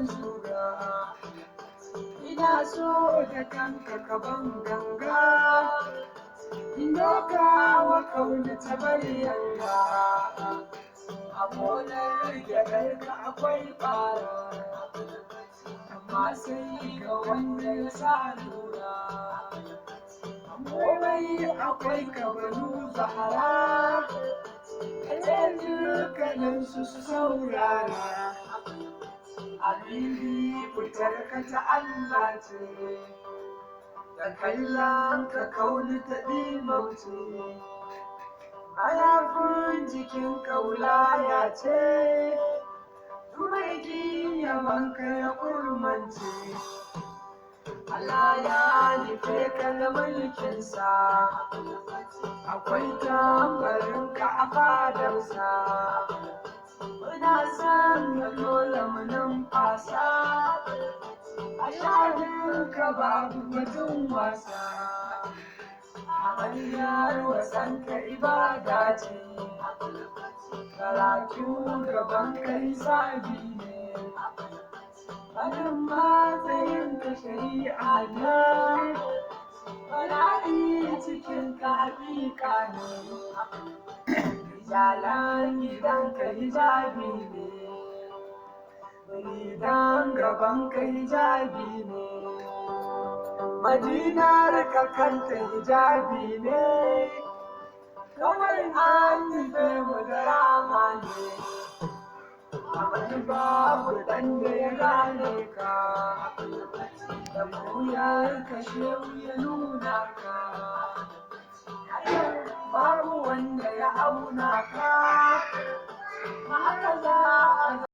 shura. Ina so da kanka ka ban ganga, doka wa kauna ta bayyana. A gonar gyaɗarka akwai ɓara, amma sai ga wanda ya sa lura. Komai akwai kabanu zahara, kace dukkaninsu su saurara. Habibi fitar ka ta Allah ce, da kallon ka kauni ta ɗimauce. Mayafin jikin kaulaya ce, tumaiki yabanka ya kurmance. Allah ya nufe ka da mulkinsa, akwai tambarinka a fadarsa. Muna son ka dole mu numfasa, a shaɗinka babu batun wasa. Amaryar wasanka ibada ce, karatu gaban kai sabi ne. Farin matsayinka shari'a ne, bala'i cikinka haƙiƙa ne. Rijalan gidanka hijabi ne, ridan gabanka hijabi ne. Madinar ka kanta hijabi ne, kawai an nufe mu da rama ne. Amadu babu ɗan da ya gane ka, da buyar ka shehu ya nuna ka. Babu wanda ya auna ka, haka za a